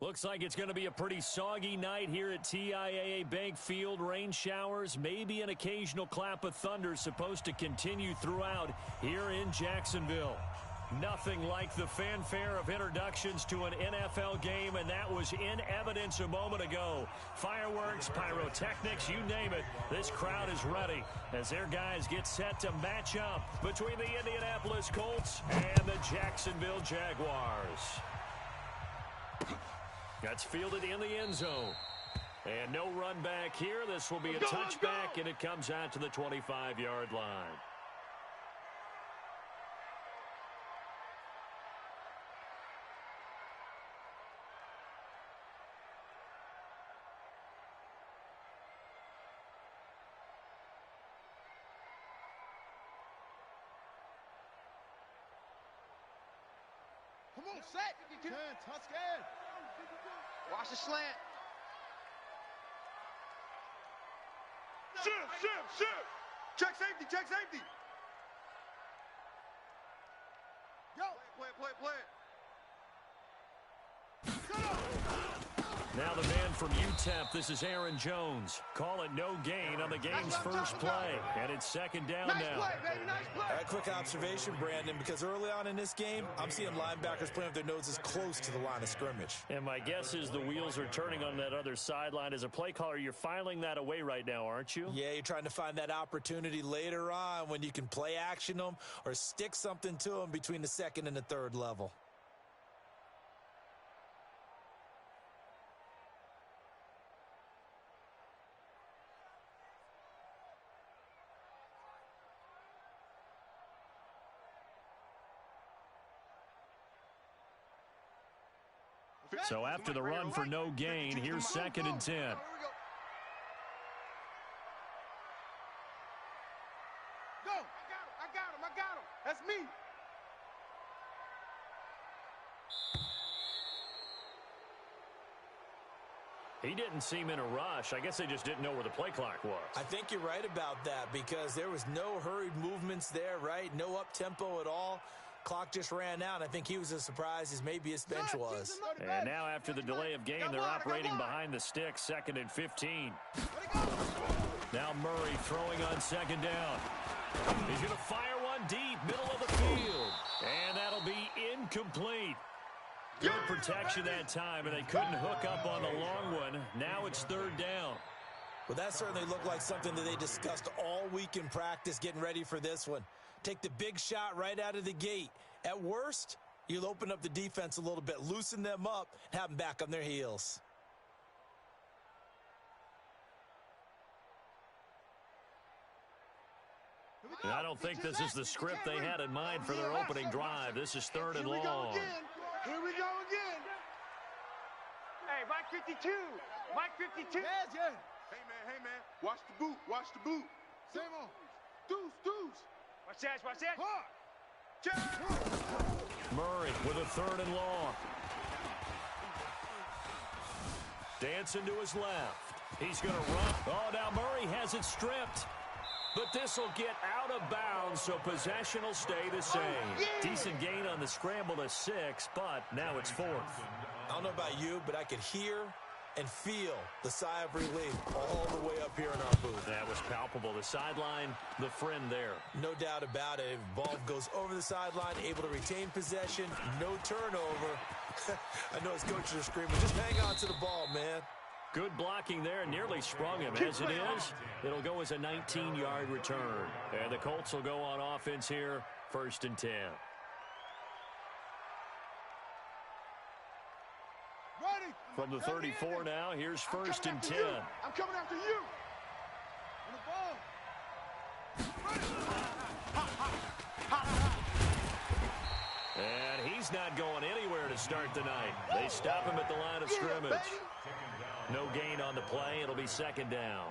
Looks like it's going to be a pretty soggy night here at TIAA Bank Field. Rain showers, maybe an occasional clap of thunder supposed to continue throughout here in Jacksonville. Nothing like the fanfare of introductions to an NFL game, and that was in evidence a moment ago. Fireworks, pyrotechnics, you name it. This crowd is ready as their guys get set to match up between the Indianapolis Colts and the Jacksonville Jaguars. That's fielded in the end zone. And no run back here. This will be a touchback, and it comes out to the 25-yard line. Come on, set. Touch scared. Watch the slant. Shift. Check safety. Go. Play. Now the man from UTEP, this is Aaron Jones. Call it no gain on the game's first play. And it's second down now. Nice play, baby, nice play. A quick observation, Brandon, because early on in this game, I'm seeing linebackers playing with their noses close to the line of scrimmage. And my guess is the wheels are turning on that other sideline. As a play caller, you're filing that away right now, aren't you? Yeah, you're trying to find that opportunity later on when you can play action them or stick something to them between the second and the third level. So after the run for no gain, here's second and 10. Go. I got him. That's me. He didn't seem in a rush. I guess they just didn't know where the play clock was. I think you're right about that because there was no hurried movements there, right? No up-tempo at all. Clock just ran out. I think he was as surprised as maybe his bench was. And now after the delay of game, they're operating behind the sticks, second and 15. Now Murray throwing on second down. He's going to fire one deep, middle of the field. And that'll be incomplete. Good protection that time, and they couldn't hook up on the long one. Now it's third down. Well, that certainly looked like something that they discussed all week in practice getting ready for this one. Take the big shot right out of the gate. At worst, you'll open up the defense a little bit, loosen them up, and have them back on their heels. And I don't think this is the script they had in mind for their opening drive. This is third and long. Here we go again. Hey, Mike 52. Yes. Hey, man. Watch the boot. Same on. Deuce. Watch that. Murray with a third and long. Dancing to his left. He's going to run. Oh, now Murray has it stripped. But this will get out of bounds, so possession will stay the same. Decent gain on the scramble to 6, but now it's fourth. I don't know about you, but I could hear and feel the sigh of relief all the way up here in our booth. That was palpable. The sideline, the friend there. No doubt about it. Ball goes over the sideline, able to retain possession, no turnover. I know his coaches are screaming, just hang on to the ball, man. Good blocking there, nearly sprung him. As it is, it'll go as a 19-yard return. And the Colts will go on offense here, first and 10. Ready. From the 34 now, here's first and 10. I'm coming after you. On the ball. And he's not going anywhere to start the night. They stop him at the line of scrimmage. No gain on the play. It'll be second down.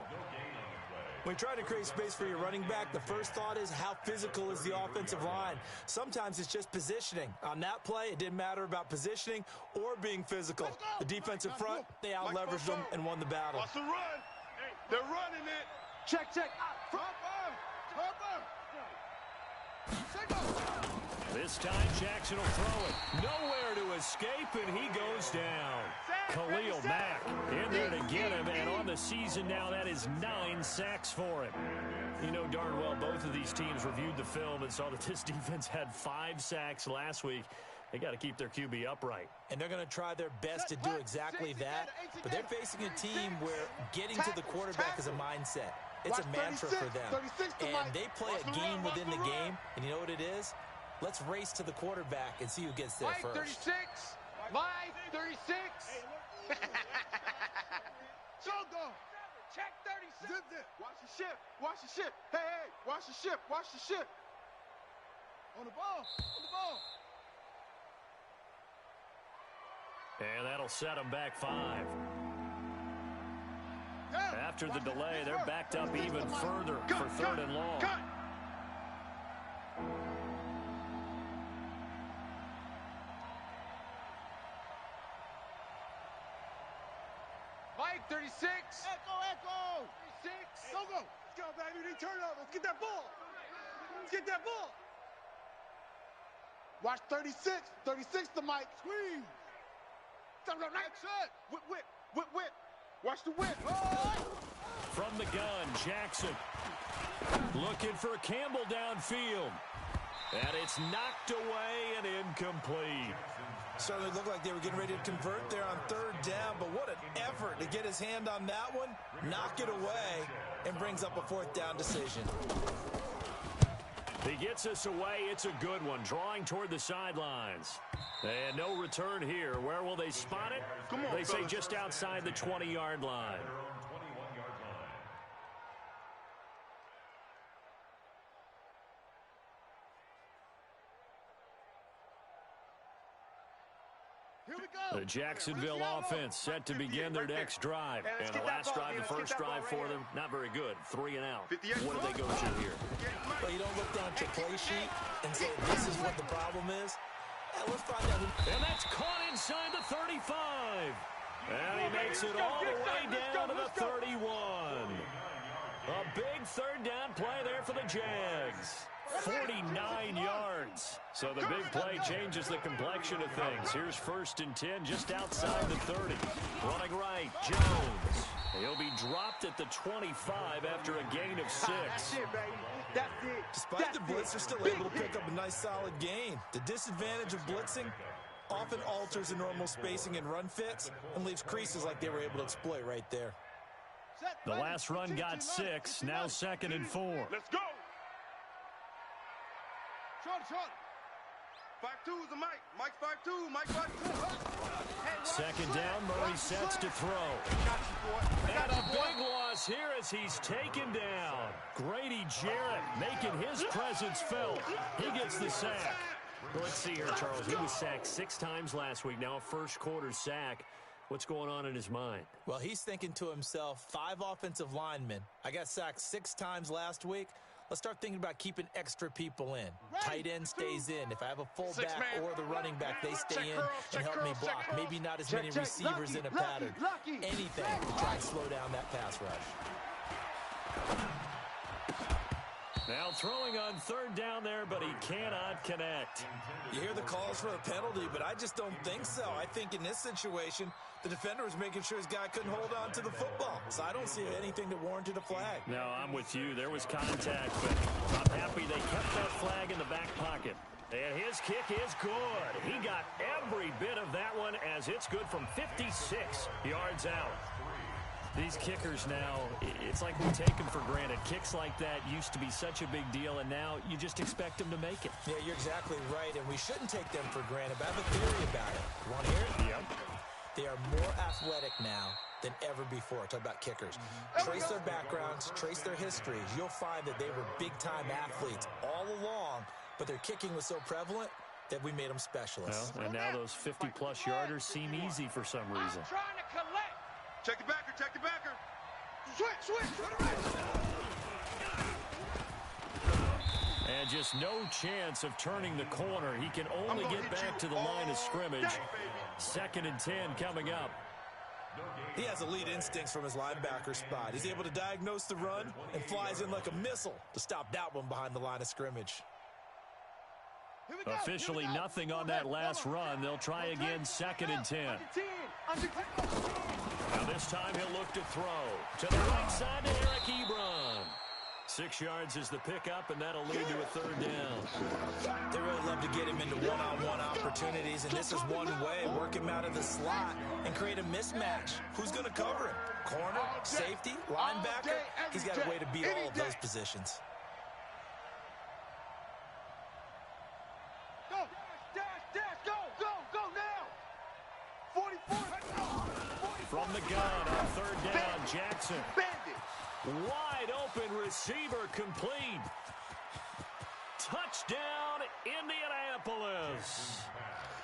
When you try to create space for your running back, the first thought is how physical is the offensive line. Sometimes it's just positioning. On that play, it didn't matter about positioning or being physical. The defensive front, they out-leveraged them and won the battle. Watch the run. They're running it. Check. Front. This time Jackson will throw it. Nowhere to escape, and he goes down. Khalil Mack in there to get him, and on the season now, that is 9 sacks for him. You know darn well both of these teams reviewed the film and saw that this defense had 5 sacks last week. They got to keep their QB upright. And they're going to try their best to do exactly that, but they're facing a team where getting to the quarterback is a mindset. It's a mantra for them. And they play a game within the game, and you know what it is? Let's race to the quarterback and see who gets there first. 36. Mike 36. Check 36. Watch the ship. Watch the ship. Hey, watch the ship. Watch the ship. On the ball. On the ball. And that'll set them back 5. After the delay, they're backed up even further for 3rd and long. Mike 36. Echo. 36. Go. Let's go, baby. They turn up. Let's get that ball. Let's get that ball. Watch 36. 36 to Mike. Squeeze. Whip. Watch the whip. From the gun, Jackson looking for Campbell downfield. And it's knocked away and incomplete. Certainly looked like they were getting ready to convert there on 3rd down, but what an effort to get his hand on that one, knock it away, and brings up a 4th down decision. He gets us away. It's a good one, drawing toward the sidelines. And no return here. Where will they spot it? They say just outside the 20-yard line. The Jacksonville offense set to begin their next drive. And the last drive, the first drive for them, not very good. 3 and out. What do they go to here? Well, you don't look down at your play sheet and say, this is what the problem is. Let's find out. And that's caught inside the 35. And he makes it all the way down to the 31. A big 3rd down play there for the Jags. 49 yards. So the big play changes the complexion of things. Here's 1st and 10 just outside the 30. Running right, Jones. He'll be dropped at the 25 after a gain of 6. That's it, baby. That's it. Despite the blitz, they're still able to pick up a nice solid gain. The disadvantage of blitzing often alters the normal spacing and run fits and leaves creases like they were able to exploit right there. The last run got 6, now 2nd and 4. Let's go. Short. 5-2 is the Mike. Mike 5-2. Mike 5-2. 2nd down, Murray sets to throw. And a big loss here as he's taken down. Grady Jarrett making his presence felt. He gets the sack. Let's see here, Charles. He was sacked 6 times last week. Now a first-quarter sack. What's going on in his mind? Well, he's thinking to himself, 5 offensive linemen. I got sacked 6 times last week. Let's start thinking about keeping extra people in. Tight end stays in. If I have a fullback or the running back, they stay in and help me block. Maybe not as many receivers in a pattern. Anything to try and slow down that pass rush. Now throwing on 3rd down there, but he cannot connect. You hear the calls for a penalty, but I just don't think so. I think in this situation, the defender was making sure his guy couldn't hold on to the football. So I don't see anything that warranted a flag. No, I'm with you. There was contact, but I'm happy they kept that flag in the back pocket. And his kick is good. He got every bit of that one as it's good from 56 yards out. These kickers now, it's like we take them for granted. Kicks like that used to be such a big deal, and now you just expect them to make it. Yeah, you're exactly right, and we shouldn't take them for granted. But I have a theory about it. You want to hear it? Yep. They are more athletic now than ever before. Talk about kickers. Trace their backgrounds, trace their histories. You'll find that they were big-time athletes all along, but their kicking was so prevalent that we made them specialists. Well, and now those 50-plus yarders seem easy for some reason. I'm trying to collect. Check the backer, check the backer. Switch. And just no chance of turning the corner. He can only get back to the line of scrimmage. 2nd and 10 coming up. He has elite instincts from his linebacker spot. He's able to diagnose the run and flies in like a missile to stop that one behind the line of scrimmage. Officially nothing on that last run. They'll try again, 2nd and 10. Now this time he'll look to throw. To the right side to Eric Ebron. 6 yards is the pickup, and that'll lead to a 3rd down. They really love to get him into one-on-one opportunities, and this is one way. Work him out of the slot and create a mismatch. Who's going to cover him? Corner, safety, linebacker? He's got a way to beat all of those positions. Go now! 44. From the gun on 3rd down, Jackson. Wide open receiver complete. Touchdown, Indianapolis.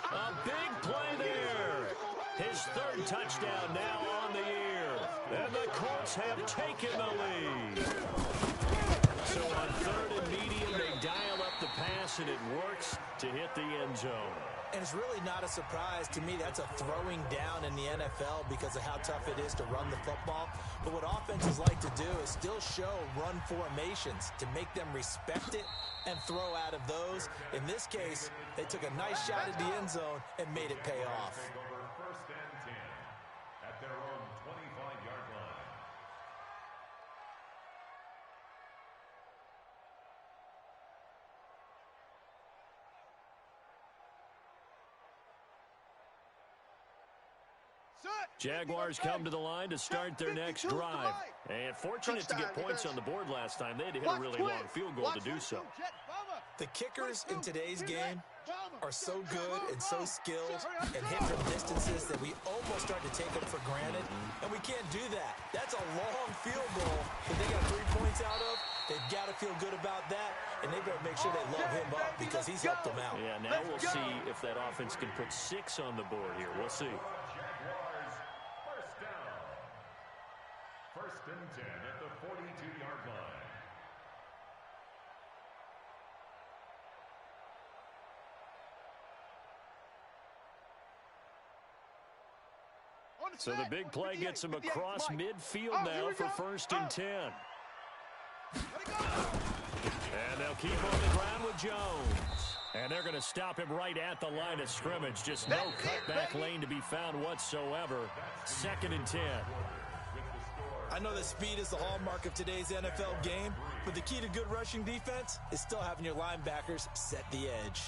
A big play there. His 3rd touchdown now on the year. And the Colts have taken the lead. So on 3rd and medium, they dial up the pass, and it works to hit the end zone. And it's really not a surprise to me. That's a throwing down in the NFL because of how tough it is to run the football. But what offenses like to do is still show run formations to make them respect it and throw out of those. In this case, they took a nice shot at the end zone and made it pay off. 1st and 10 at their own 25-yard line. Jaguars come to the line to start their next drive. And fortunate to get points on the board last time. They had to hit a really long field goal to do so. The kickers in today's game are so good and so skilled and hit from distances that we almost start to take them for granted, and we can't do that. That's a long field goal that they got 3 points out of. They've got to feel good about that, and they better make sure they load him up because he's helped them out. Yeah, now we'll see if that offense can put 6 on the board here. We'll see. Jaguars, 1st down. 1st and 10 at the 42-yard line. So the big play gets him across midfield now for 1st and 10. And they'll keep on the ground with Jones. And they're going to stop him right at the line of scrimmage. Just no cutback lane to be found whatsoever. 2nd and 10. I know that speed is the hallmark of today's NFL game, but the key to good rushing defense is still having your linebackers set the edge.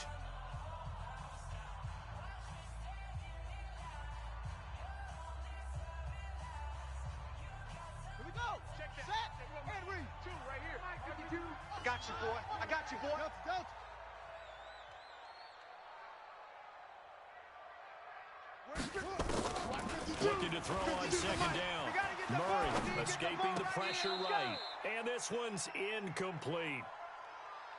Got you, boy. I got you, boy. Looking to throw on 2nd down. Murray escaping the pressure right. And this one's incomplete.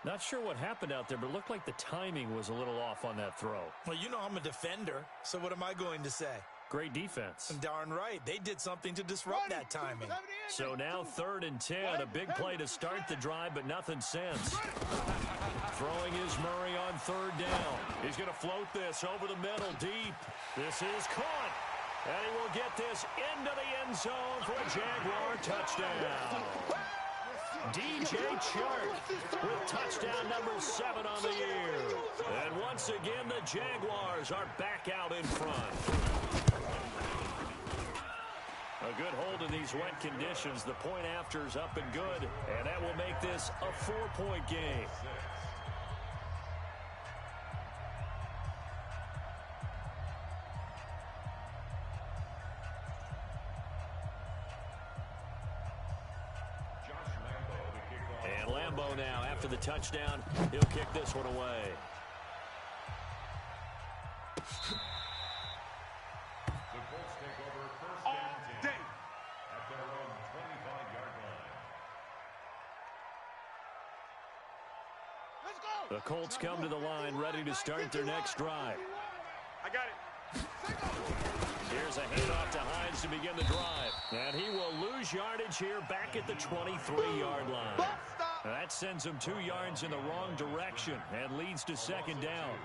Not sure what happened out there, but it looked like the timing was a little off on that throw. Well, you know I'm a defender, so what am I going to say? Great defense. Darn right. They did something to disrupt that timing. So now 3rd and 10. A big play to start the drive, but nothing since. Throwing is Murray on 3rd down. He's going to float this over the middle deep. This is caught. And he will get this into the end zone for a Jaguar touchdown. DJ Chark with touchdown number 7 on the year. And once again, the Jaguars are back out in front. A good hold in these wet conditions. The point after is up and good, and that will make this a 4-point game. And Lambeau now, after the touchdown, he'll kick this one away. The Colts take over 1st and 10 at their own 25-yard line. The Colts come to the line, ready to start their next drive. I got it. Here's a handoff to Hines to begin the drive. And he will lose yardage here back at the 23-yard line. Stop. That sends him 2 yards in the wrong direction and leads to 2nd down.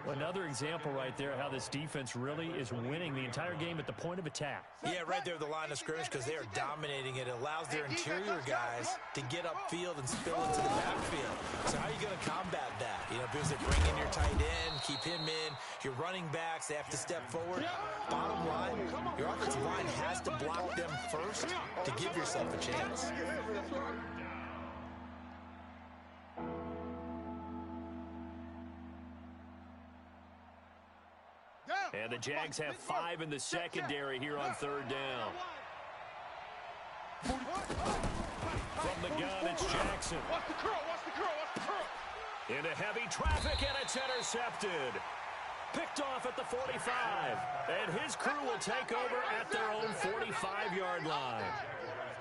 Another example right there how this defense really is winning the entire game at the point of attack. Yeah, right there at the line of scrimmage because they are dominating it. It allows their interior guys to get upfield and spill into the backfield. So how are you going to combat that? You know, because they bring in your tight end, keep him in. Your running backs, they have to step forward. Bottom line, your offensive line has to block them first to give yourself a chance. And the Jags have 5 in the secondary here on third down. From the gun, it's Jackson. Into heavy traffic, and it's intercepted. Picked off at the 45. And his crew will take over at their own 45-yard line.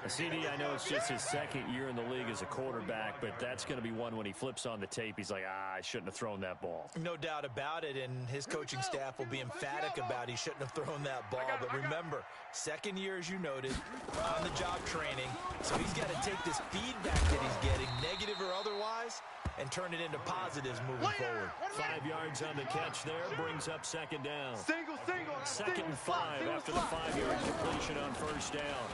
CD, I know it's just his second year in the league as a quarterback, but that's going to be one when he flips on the tape. He's like, I shouldn't have thrown that ball. No doubt about it, and his coaching staff will be emphatic about he shouldn't have thrown that ball. But remember, second year, as you noted, on-the-job training, so he's got to take this feedback that he's getting, negative or otherwise, and turn it into positives moving forward. 5 yards on the catch there, brings up second down. Single. Second and 5 after the 5-yard completion on first down.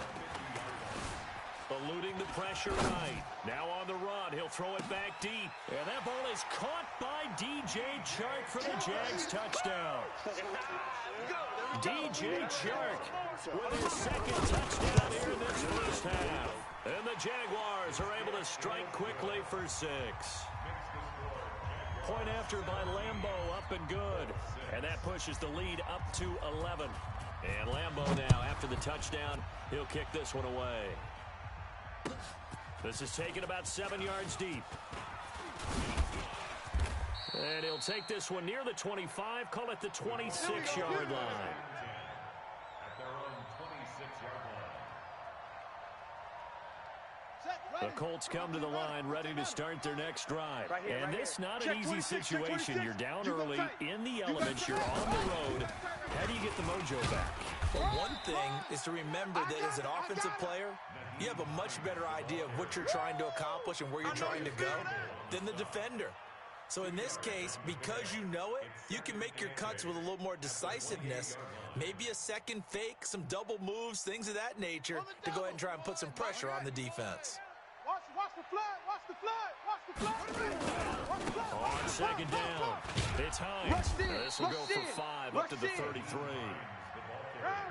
Eluding the pressure right. Now on the run. He'll throw it back deep. And that ball is caught by DJ Chark for the Jags touchdown. DJ Chark with his second touchdown here in this first half. And the Jaguars are able to strike quickly for 6. Point after by Lambeau, up and good. And that pushes the lead up to 11. And Lambeau now, after the touchdown, he'll kick this one away. This is taken about 7 yards deep. And he'll take this one near the 25, call it the 26-yard line. At their own 26-yard line. The Colts come to the line ready to start their next drive. And this not an easy situation. You're down early, in the elements, you're on the road. How do you get the mojo back? Well, one thing is to remember that as an offensive player, you have a much better idea of what you're trying to accomplish and where you're trying to go than the defender. So in this case, because you know it, you can make your cuts with a little more decisiveness, maybe a second fake, some double moves, things of that nature, to go ahead and try and put some pressure on the defense. Watch the flag. On second down, it's Hines. This will go for 5 up to the 33.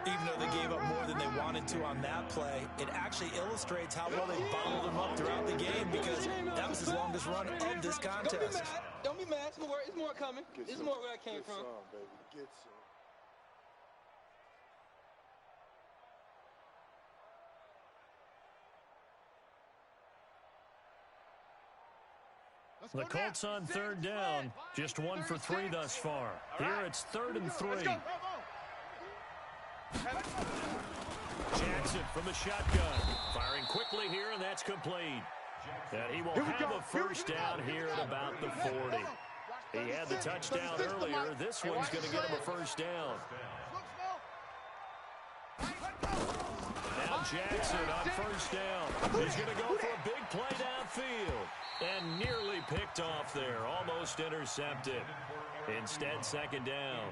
Even though they gave up more than they wanted to on that play, it actually illustrates how well they bottled them up throughout the game because that was his longest run of this contest. Don't be mad. It's more coming. It's more where I came from. Get some. The Colts on third down, just 1 for 3 thus far. Here it's 3rd and 3. Jackson from the shotgun, firing quickly here, and that's complete. And he will have a first down here at about the 40. He had the touchdown earlier. This one's going to get him a first down. Now Jackson on first down. He's going to go for a big play downfield. And nearly picked off there. Almost intercepted. Instead, second down.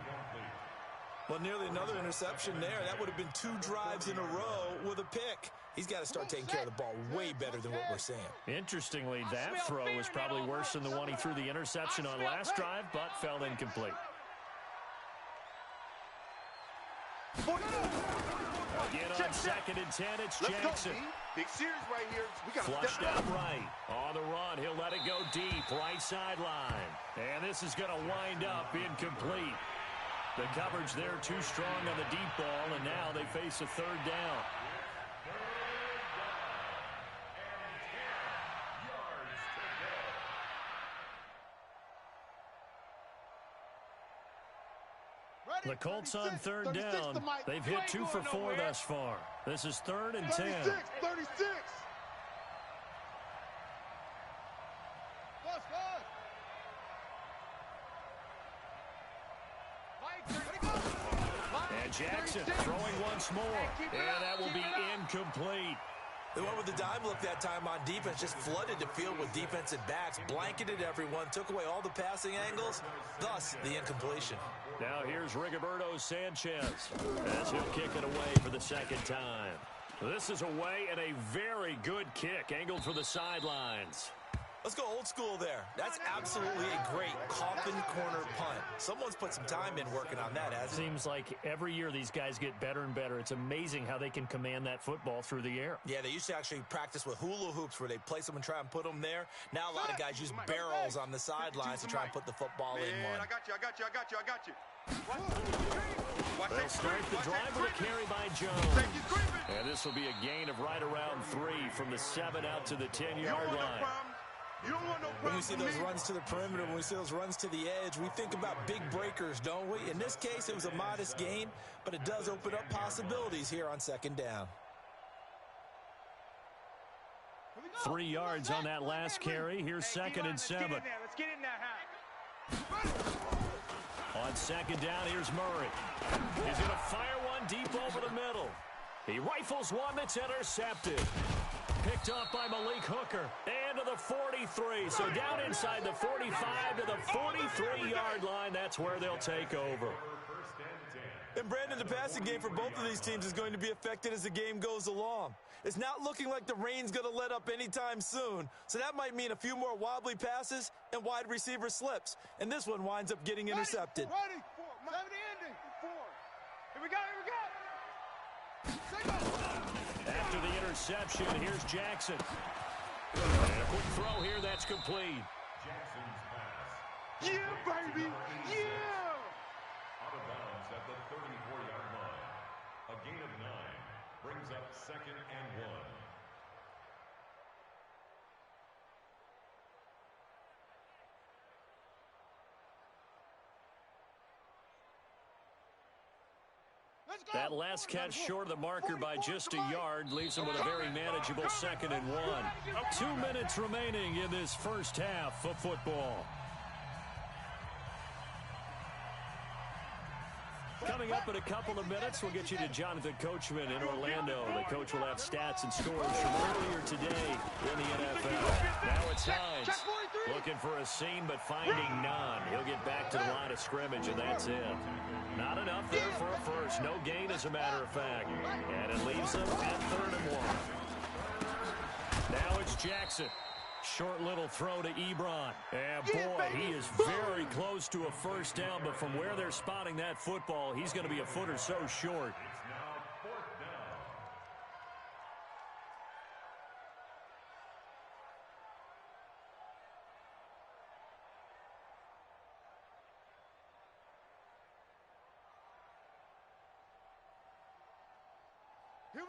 Well, nearly another interception there. That would have been 2 drives in a row with a pick. He's got to start taking care of the ball way better than what we're seeing. Interestingly, that throw was probably worse than the one he threw the interception on last drive, but fell incomplete. Again on 2nd and 10, it's Jackson. Big series right here. We got flushed out right. On the run, he'll let it go deep, right sideline. And this is going to wind up incomplete. The coverage there too strong on the deep ball, and now they face a 3rd down. The Colts on 3rd down. They've hit 2 for 4 thus far. This is 3rd and 10. 36. And Jackson throwing once more. And that will be incomplete. They went with the dime look that time on defense, just flooded the field with defensive backs, blanketed everyone, took away all the passing angles, thus the incompletion. Now here's Rigoberto Sanchez as he'll kick it away for the second time. This is away and a very good kick, angled for the sidelines. Let's go old school there. That's absolutely a great coffin corner punt. Someone's put some time in working on that, hasn't it? Seems like every year these guys get better and better. It's amazing how they can command that football through the air. Yeah, they used to actually practice with hula hoops where they place them and try and put them there. Now a lot of guys use barrels on the sidelines to try and put the football in one. I got you. They'll start the drive with a carry by Jones. And this will be a gain of right around 3 from the 7 out to the 10-yard line. When we see those runs to the perimeter, when we see those runs to the edge, we think about big breakers, don't we? In this case, it was a modest gain, but it does open up possibilities here on second down. 3 yards on that last carry. Here's second and 7. Let's get in there, Hank. On second down, here's Murray. He's going to fire one deep over the middle. He rifles one that's intercepted. Picked up by Malik Hooker. And to the 43. So down inside the 45 to the 43-yard line. That's where they'll take over. And Brandon, the passing game for both of these teams is going to be affected as the game goes along. It's not looking like the rain's going to let up anytime soon. So that might mean a few more wobbly passes and wide receiver slips. And this one winds up getting intercepted. Ready. 7 ending. 4. Here we go. After the interception, here's Jackson. And a quick throw here, that's complete. Jackson's pass. Yeah, baby. Yeah. Out of bounds at the 34-yard line. A gain of 9 brings up second and 1. That last catch short of the marker by just a yard leaves them with a very manageable 2nd and 1. 2 minutes remaining in this first half of football. Coming up in a couple of minutes, we'll get you to Jonathan Coachman in Orlando. The coach will have stats and scores from earlier today in the NFL. Now it's Hines looking for a seam but finding none. He'll get back to the line of scrimmage, and that's it. Not enough there for a first. No gain, as a matter of fact. And it leaves them at 3rd and 1. Now it's Jackson. Short little throw to Ebron. And boy, he is very close to a first down, but from where they're spotting that football, he's going to be a foot or so short. It's now 4th down.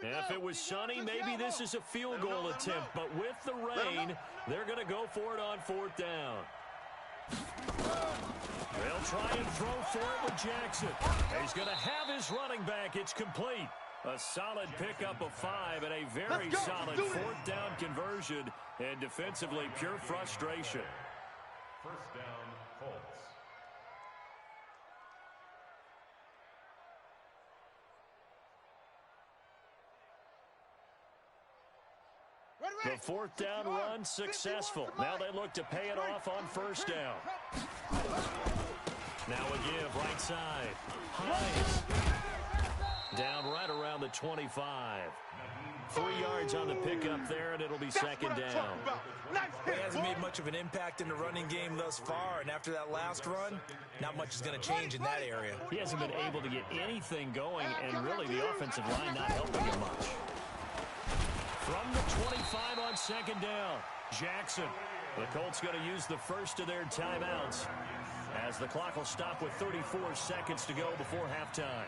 If it was sunny, maybe this is a field goal attempt, but with the rain, they're going to go for it on 4th down. They'll try and throw for it with Jackson. He's going to have his running back. It's complete. A solid pickup of 5 and a very solid 4th down conversion, and defensively pure frustration. First down, Colts. The 4th down run successful. Now they look to pay it off on 1st down. Now a give right side. Hines. Down right around the 25. 3 yards on the pickup there, and it'll be 2nd down. He hasn't made much of an impact in the running game thus far, and after that last run, not much is going to change in that area. He hasn't been able to get anything going, and really the offensive line not helping him much. From the 25 on 2nd down, Jackson. The Colts going to use the first of their timeouts as the clock will stop with 34 seconds to go before halftime.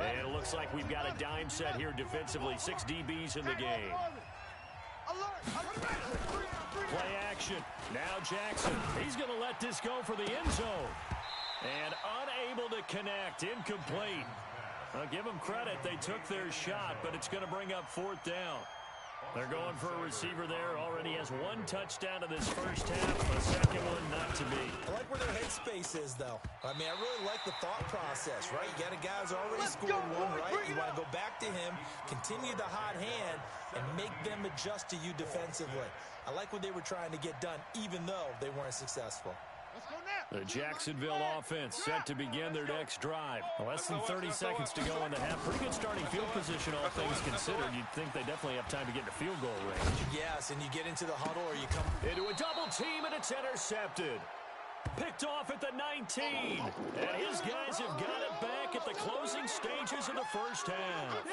And it looks like we've got a dime set here defensively. 6 DBs in the game. Play action. Now Jackson. He's going to let this go for the end zone. And unable to connect. Incomplete. I'll give them credit. They took their shot, but it's going to bring up 4th down. They're going for a receiver there. Already has one touchdown in this first half. A second one not to be. I like where their headspace is, though. I mean, I really like the thought process, right? You got a guy who's already scored one, right? You want to go back to him, continue the hot hand, and make them adjust to you defensively. I like what they were trying to get done, even though they weren't successful. The Jacksonville offense set to begin their next drive. Less than 30 seconds to go in the half. Pretty good starting field position, all things considered. You'd think they definitely have time to get to field goal range. Yes, and you get into the huddle or you come into a double team, and it's intercepted. Picked off at the 19. And his guys have got it back at the closing stages of the first half.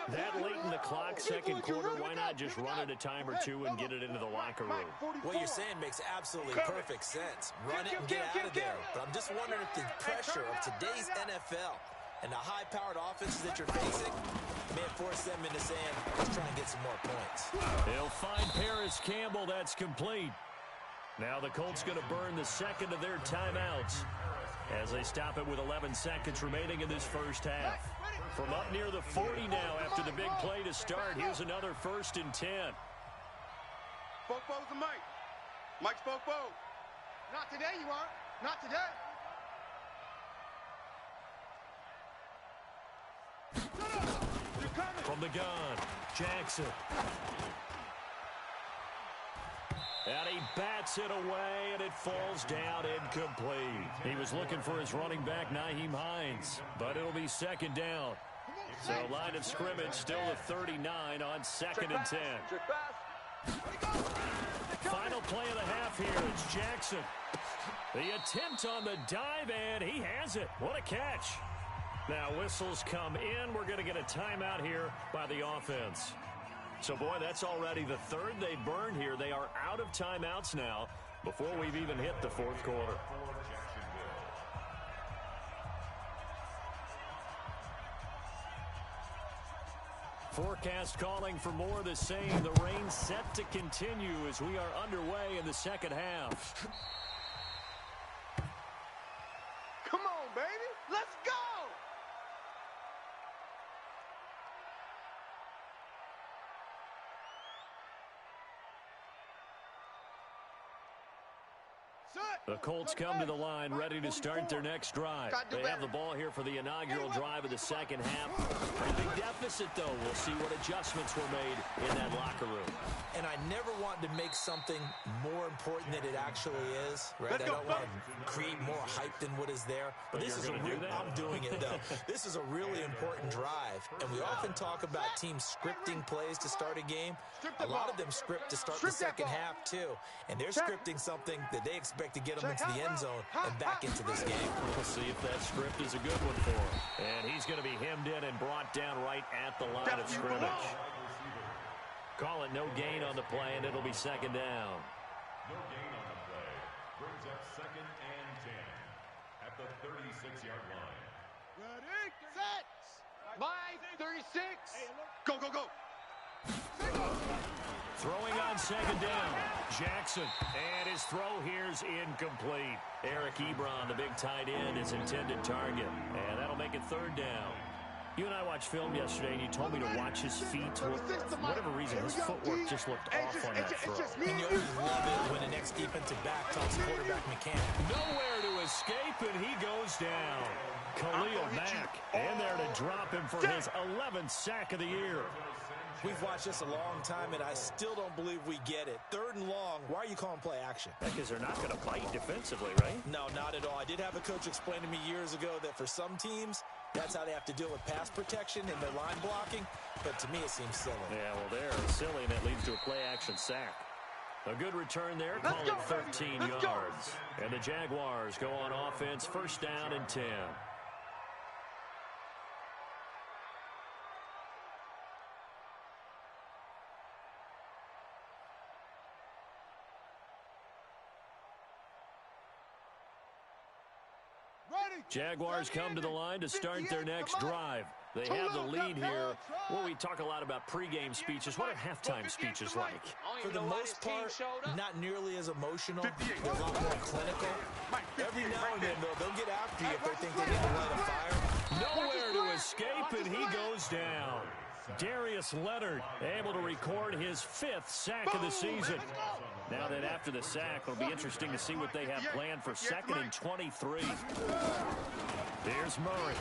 That late in the clock, second quarter, why not just run it a time or two and get it into the locker room? What you're saying makes absolutely perfect sense. Run it and get out of there. But I'm just wondering if the pressure of today's NFL and the high-powered offenses that you're facing may force them into saying, let's try and get some more points. They'll find Paris Campbell. That's complete. Now the Colts going to burn the second of their timeouts as they stop it with 11 seconds remaining in this first half. From up near the 40 now after the big play to start, here's another 1st and 10. Fofo's the Mike. Mike's Fofo. Not today, you aren't. Not today. From the gun, Jackson. And he bats it away, and it falls down incomplete. He was looking for his running back, Nyheim Hines, but it'll be second down. So line of scrimmage still the 39 on 2nd and 10. Final play of the half here. It's Jackson. The attempt on the dive, and he has it. What a catch. Now whistles come in. We're going to get a timeout here by the offense. So, boy, that's already the third they burned here. They are out of timeouts now before we've even hit the fourth quarter. Forecast calling for more of the same. The rain set to continue as we are underway in the second half. Come on, baby. Let's go. The Colts come to the line ready to start their next drive. They have the ball here for the inaugural drive of the second half. Pretty big deficit, though. We'll see what adjustments were made in that locker room. And I never want to make something more important than it actually is, right? I don't want to create more hype than what is there. But this is I'm doing it, though. This is a really important drive. And we often talk about teams scripting plays to start a game. A lot of them script to start the second half, too. And they're scripting something that they expect to get them into the end zone and back into this game. We'll see if that script is a good one for him. And he's going to be hemmed in and brought down right at the line of scrimmage. Call it no gain on the play, and it'll be second down. No gain on the play. Brings up 2nd and 10 at the 36-yard line. Ready, set. Mike, 36. Go, go, go. Throwing on second down, Jackson, and his throw here's incomplete. Eric Ebron, the big tight end, is intended target, and that'll make it third down. You and I watched film yesterday, and you told me to watch his feet. For whatever reason, his footwork just looked off on that throw. And you always love it when the next defensive back tells quarterback mechanic. Nowhere to escape, and he goes down. Khalil Mack in there to drop him for his 11th sack of the year. We've watched this a long time, and I still don't believe we get it. 3rd and long, why are you calling play action? Because they're not going to bite defensively, right? No, not at all. I did have a coach explain to me years ago that for some teams, that's how they have to deal with pass protection and their line blocking. But to me, it seems silly. Yeah, well, they're silly, and that leads to a play-action sack. A good return there, call it 13 yards. And the Jaguars go on offense, 1st down and 10. Jaguars come to the line to start their next drive. They have the lead here. Well, we talk a lot about pregame speeches. What are halftime speeches like? For the most part, not nearly as emotional. They're a lot more clinical. Every now and then, though, they'll get after you if they think they need to light a fire. Nowhere to escape, and he goes down. Darius Leonard able to record his 5th sack of the season. Now that after the sack, it'll be interesting to see what they have planned for 2nd and 23. Here's Murray.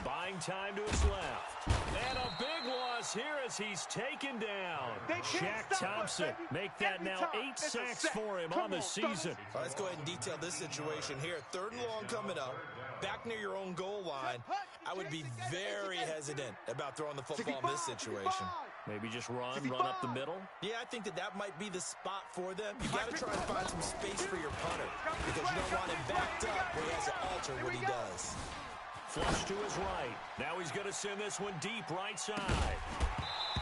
Buying time to his left. And a big loss here as he's taken down. Shaq Thompson make that now 8 sacks for him on the season. Let's go ahead and detail this situation here. 3rd and long coming up. Back near your own goal line. I would be very hesitant about throwing the football in this situation. Maybe just run up the middle? Yeah, I think that might be the spot for them. You got to try and find some space for your punter because you don't want him backed up where he has to alter what he does. Flush to his right. Now he's going to send this one deep right side.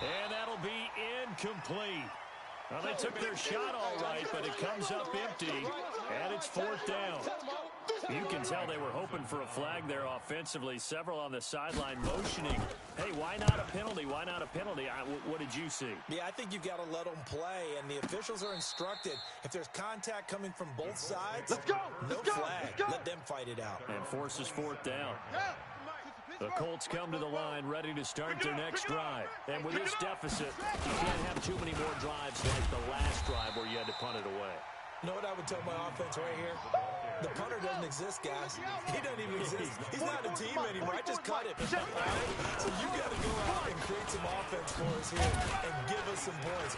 And that'll be incomplete. Well, they took their shot all right, but it comes up empty, and it's 4th down. You can tell they were hoping for a flag there offensively. Several on the sideline motioning. Hey, why not a penalty? Why not a penalty? What did you see? Yeah, I think you've got to let them play, and the officials are instructed. If there's contact coming from both sides, no flag. Let them fight it out. And forces 4th down. The Colts come to the line ready to start their next drive. And with this deficit, you can't have too many more drives like the last drive where you had to punt it away. You know what I would tell my offense right here? The punter doesn't exist, guys. He doesn't even exist. He's not a team anymore. I just cut him. So you got to go out and create some offense for us here and give us some points.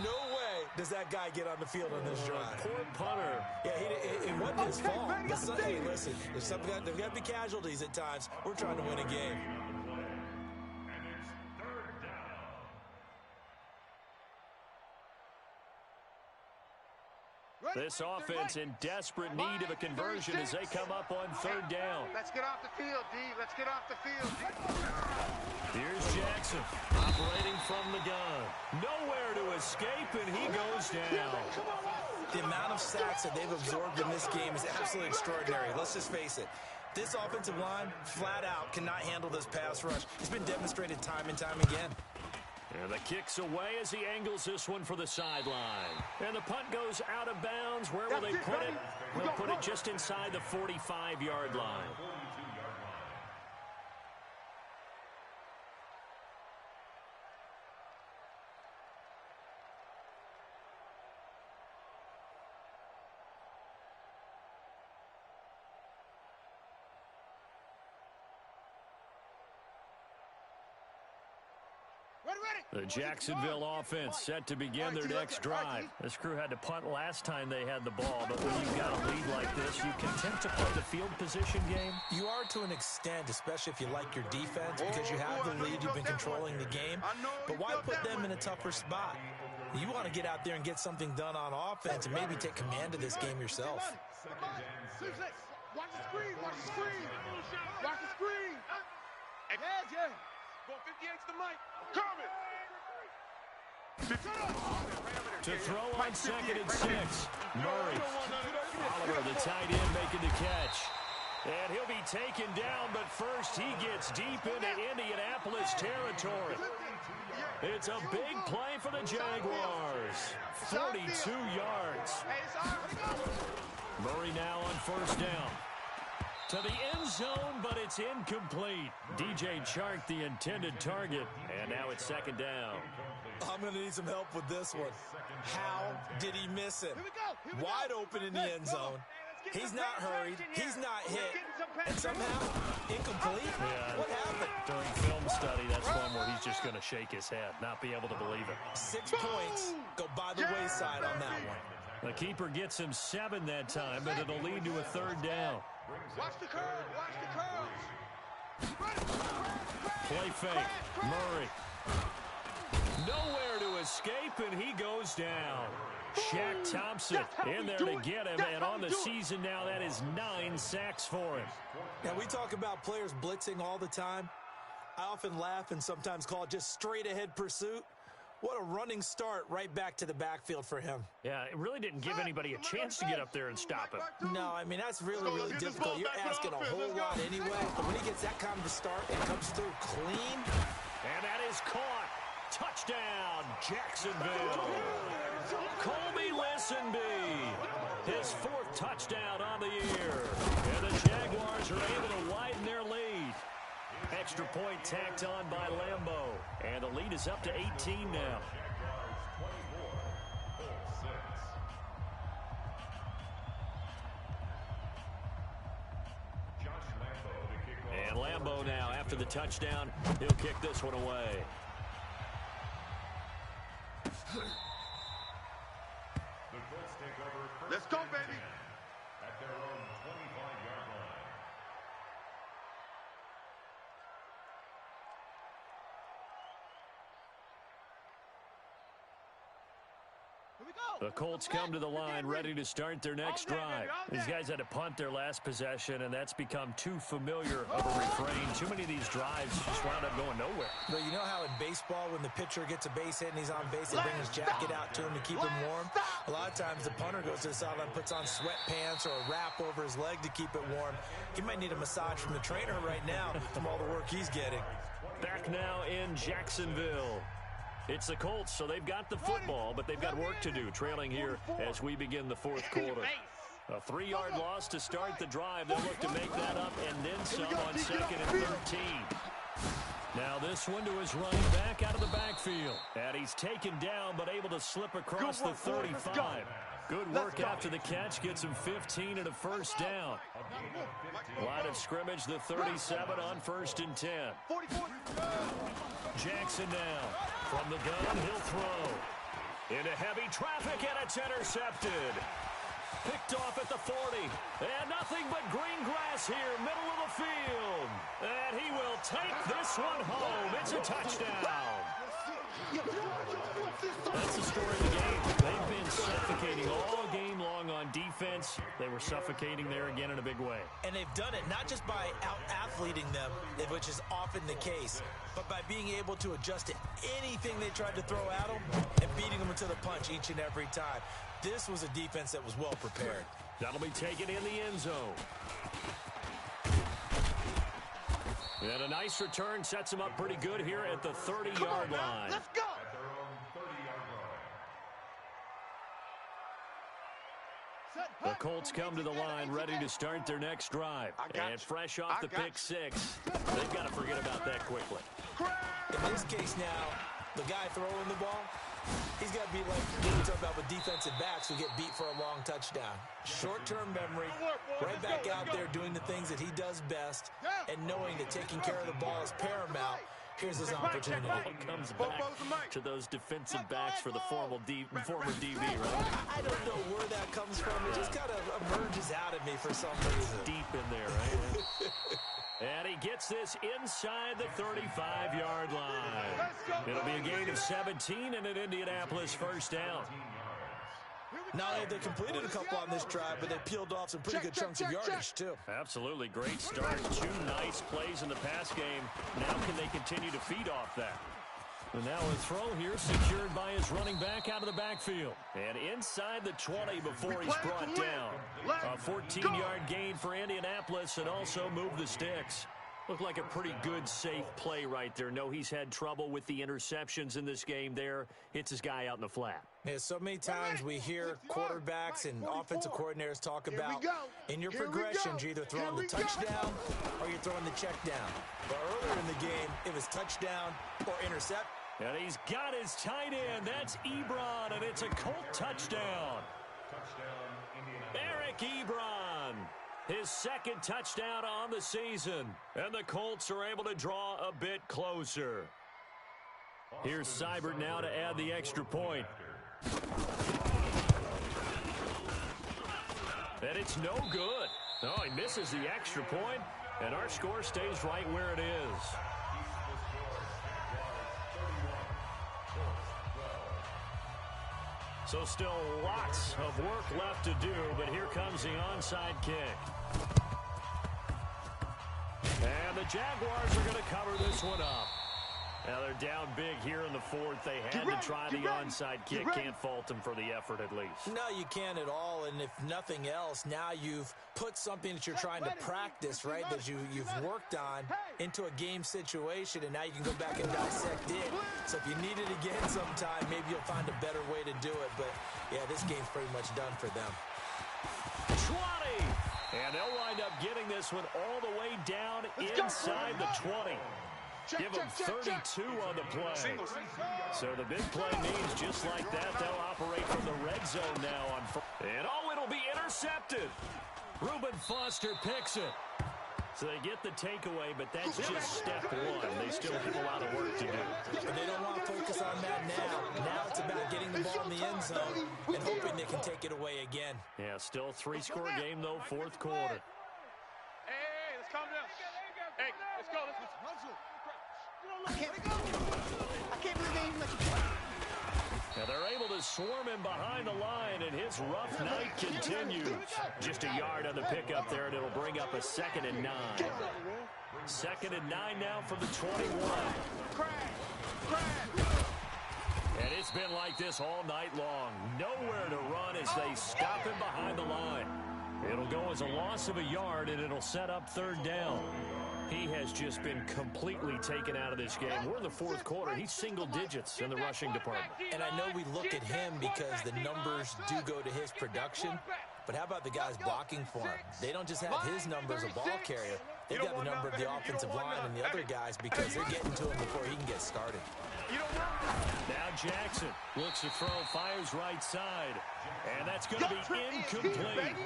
No way does that guy get on the field on this drive. Poor punter. Yeah, it wasn't his fault. But hey, listen, there's got to be casualties at times. We're trying to win a game. This offense in desperate need of a conversion as they come up on 3rd down. Let's get off the field, D. Let's get off the field, D. Here's Jackson operating from the gun. Nowhere to escape, and he goes down. The amount of sacks that they've absorbed in this game is absolutely extraordinary. Let's just face it. This offensive line, flat out, cannot handle this pass rush. It's been demonstrated time and time again. And the kick's away as he angles this one for the sideline. And the punt goes out of bounds. Where will they put it? They'll put it just inside the 45-yard line. The Jacksonville offense set to begin their next drive. This crew had to punt last time they had the ball, but when you've got a lead like this, you content to play the field position game? You are to an extent, especially if you like your defense, because you have the lead, you've been controlling the game. But why put them in a tougher spot? You want to get out there and get something done on offense and maybe take command of this game yourself. Watch the screen, watch the screen. Watch the screen. Yeah. Go 58's the mic. Coming. To throw on 2nd and 6. Murray. Oliver, the tight end, making the catch. And he'll be taken down, but first he gets deep into Indianapolis territory. It's a big play for the Jaguars. 42 yards. Murray now on 1st down. To the end zone, but it's incomplete. DJ Chark, the intended target. And now it's 2nd down. I'm going to need some help with this one. How did he miss it? Wide open in the end zone. He's not hurried. He's not hit. And somehow, incomplete? Yeah. What happened? During film study, that's one where he's just going to shake his head, not be able to believe it. 6 points go by the wayside on that one. The keeper gets him 7 that time, but it'll lead to a 3rd down. Watch the curve. Watch the curve. Play fake. Murray. Nowhere to escape, and he goes down. Shaq Thompson in there to get him, and on the season now, that is 9 sacks for him. Now, we talk about players blitzing all the time. I often laugh and sometimes call it just straight-ahead pursuit. What a running start right back to the backfield for him. Yeah, it really didn't give anybody a chance to get up there and stop him. No, I mean, that's really, really difficult. You're asking a whole lot anyway, but when he gets that kind of a start and comes through clean. And that is caught. Touchdown, Jacksonville. Colby Listenby, his 4th touchdown on the year. And the Jaguars are able to widen their lead. extra point tacked on by Lambeau. And the lead is up to 18 now. And Lambeau now, after the touchdown, he'll kick this one away. Let's go, baby. At their own 25-yard line. The Colts come to the line ready to start their next drive. These guys had to punt their last possession, and that's become too familiar of a refrain. Too many of these drives just wound up going nowhere. But you know how in baseball, when the pitcher gets a base hit and he's on base, they bring his jacket out to him to keep him warm? A lot of times the punter goes to the sideline, puts on sweatpants or a wrap over his leg to keep it warm. He might need a massage from the trainer right now from all the work he's getting. Back now in Jacksonville. It's the Colts, so they've got the football, but they've got work to do, trailing here as we begin the fourth quarter. A 3-yard loss to start the drive. They'll look to make that up and then some on 2nd and 13. Now this one to his running back out of the backfield. And he's taken down, but able to slip across the 35. Good work after the catch. Gets him 15 and a first down. Line of scrimmage, the 37 on 1st and 10. Jackson now. From the gun, he'll throw. Into heavy traffic, and it's intercepted. Picked off at the 40. And nothing but green grass here, middle of the field. And he will take this one home. It's a touchdown. That's the story of the game. They've been suffocating all game long on defense. They were suffocating there again in a big way. And they've done it not just by out-athleting them, which is often the case, but by being able to adjust to anything they tried to throw at them and beating them into the punch each and every time. This was a defense that was well prepared. That'll be taken in the end zone. And a nice return sets him up pretty good here at the 30-yard line. Let's go. At their own 30-yard line. The Colts come to the line ready to start their next drive. And fresh off the pick six, they've got to forget about that quickly. In this case now, the guy throwing the ball, he's got to be like what we talk about with defensive backs who get beat for a long touchdown. Short-term memory, right back out there doing the things that he does best, and knowing that taking care of the ball is paramount. Here's his opportunity. Comes back to those defensive backs for the former DB, right? I don't know where that comes from. It just kind of emerges out of me for some reason. Deep in there, right? And he gets this inside the 35-yard line. It'll be a gain of 17 and an Indianapolis first down. Not only have they completed a couple on this drive, but they peeled off some pretty good chunks of yardage, too. Absolutely. Great start. 2 nice plays in the pass game. Now can they continue to feed off that? And now a throw here secured by his running back out of the backfield. And inside the 20 before he's brought down. A 14-yard gain for Indianapolis and also move the sticks. Looked like a pretty good, safe play right there. No, he's had trouble with the interceptions in this game there. Hits his guy out in the flat. Yeah, so many times we hear quarterbacks and offensive coordinators talk about in your progressions, you're either throwing the touchdown or you're throwing the check down. But earlier in the game, it was touchdown or intercept. And he's got his tight end. That's Ebron, and it's a Colt touchdown. Eric Ebron, his 2nd touchdown on the season. And the Colts are able to draw a bit closer. Here's Seibert now to add the extra point. And it's no good. Oh, he misses the extra point, and our score stays right where it is. So still lots of work left to do, but here comes the onside kick. And the Jaguars are going to cover this one up. Now they're down big here in the 4th. They had to try the onside kick. Can't fault them for the effort at least. No, you can't at all. And if nothing else, now you've put something that you're trying to practice, right, that you've worked on into a game situation, and now you can go back and dissect it. So if you need it again sometime, maybe you'll find a better way to do it. But, yeah, this game's pretty much done for them. 20. And And they'll wind up getting this one all the way down inside the 20. Give them 32 on the play. So the big play means just like that, they'll operate from the red zone now. And it'll be intercepted. Reuben Foster picks it. So they get the takeaway, but that's just step one. They still have a lot of work to do. But they don't want to focus on that now. Now it's about getting the ball in the end zone and hoping they can take it away again. Yeah, still a 3-score game, though, fourth quarter. Hey, let's calm down. Hey, let's go. I can't believe they even let you play. Now they're able to swarm him behind the line, and his rough night continues. Just a yard on the pickup there, and it'll bring up a 2nd and 9. 2nd and 9 now from the 21. And it's been like this all night long. Nowhere to run as they stop him behind the line. It'll go as a loss of a yard, and it'll set up 3rd down. He has just been completely taken out of this game. We're in the fourth quarter. He's single digits in the rushing department. And I know we look at him because the numbers do go to his production. But how about the guys blocking for him? They don't just have his number as a ball carrier. They've got the number of the offensive line and the other guys because they're getting to him before he can get started. Now Jackson looks to throw, fires right side. And that's going to be incomplete.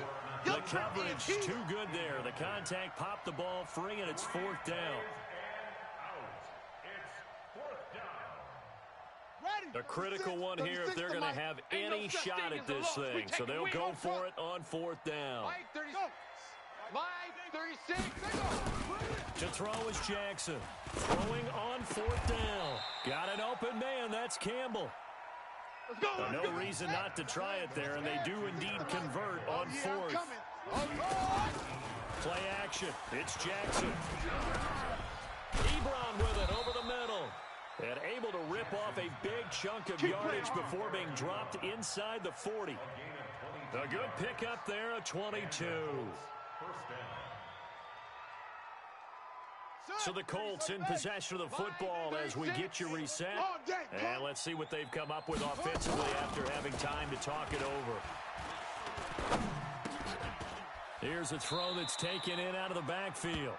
The coverage too good there. The contact popped the ball free, and it's 4th down. A critical one here if they're going to have any shot at this thing. So they'll go for it on 4th down. Line 36. To throw is Jackson. Throwing on 4th down. Got an open man. That's Campbell. No reason not to try it there, and they do indeed convert on 4th. Play action. It's Jackson. Ebron with it over the middle. And able to rip off a big chunk of yardage before being dropped inside the 40. A good pickup there, a 22. So the Colts in possession of the football as we get you reset. And let's see what they've come up with offensively after having time to talk it over. Here's a throw that's taken in out of the backfield.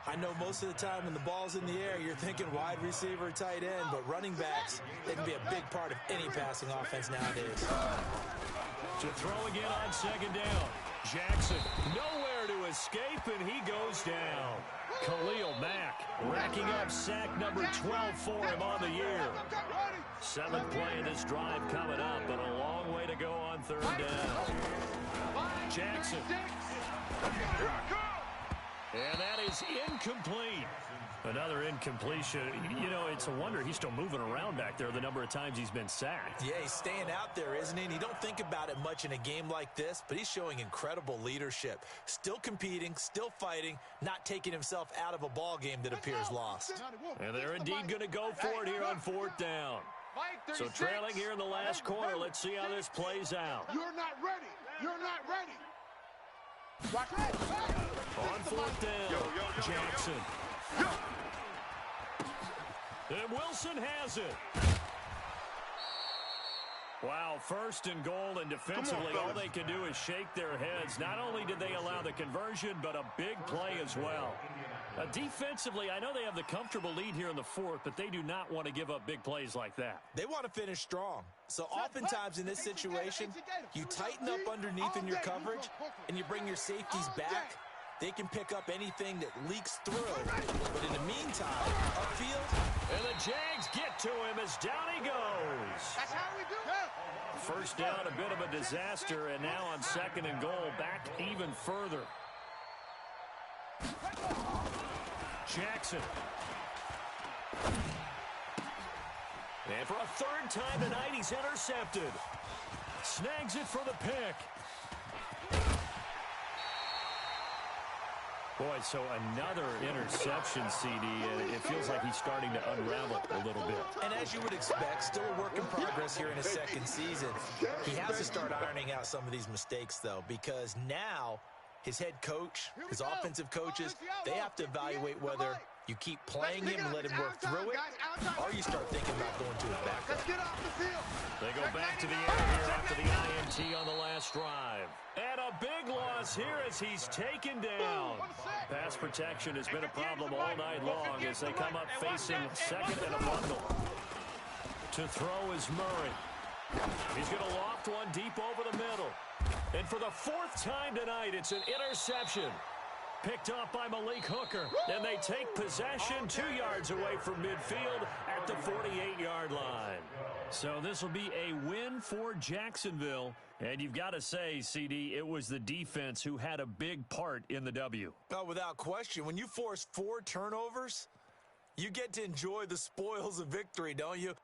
I know most of the time when the ball's in the air, you're thinking wide receiver, tight end, but running backs, they can be a big part of any passing offense nowadays. To throw again on 2nd down. Jackson nowhere to escape, and he goes down. Khalil Mack racking up sack number 12 for him on the year. 7th play of this drive coming up, but a long way to go on 3rd down. Jackson. And that is incomplete. Another incompletion. You know, it's a wonder he's still moving around back there the number of times he's been sacked. Yeah, he's staying out there, isn't he? And you don't think about it much in a game like this, but he's showing incredible leadership. Still competing, still fighting, not taking himself out of a ball game that appears lost. And they're indeed going to go for it here on 4th down. So trailing here in the last quarter, let's see how this plays out. You're not ready. You're not ready. On 4th down, Jackson. And Wilson has it. Wow, 1st and goal, and defensively all they can do is shake their heads. Not only did they allow the conversion, but a big play as well. Defensively, I know they have the comfortable lead here in the 4th, but they do not want to give up big plays like that. They want to finish strong. So oftentimes in this situation, you tighten up underneath in your coverage, and you bring your safeties back. They can pick up anything that leaks through. But in the meantime, upfield. And the Jags get to him as down he goes. That's how we do it. 1st down, a bit of a disaster, and now on 2nd and goal, back even further. Jackson. And for a 3rd time tonight, he's intercepted. Snags it for the pick. Boy, so another interception, CD, and it feels like he's starting to unravel a little bit. And as you would expect, still a work in progress here in his 2nd season. He has to start ironing out some of these mistakes, though, because now his head coach, his offensive coaches, they have to evaluate whether You keep playing him and let him work through it, or you start thinking about going to his back. Let's get off the field. They go back to the air here after the INT on the last drive. And a big loss here as he's taken down. Pass protection has been a problem all night long as they come up facing second and a bundle. To throw is Murray. He's going to loft one deep over the middle. And for the fourth time tonight, it's an interception. Picked off by Malik Hooker. And they take possession 2 yards away from midfield at the 48-yard line. So this will be a win for Jacksonville. And you've got to say, CD, it was the defense who had a big part in the W. Oh, without question. When you force 4 turnovers, you get to enjoy the spoils of victory, don't you?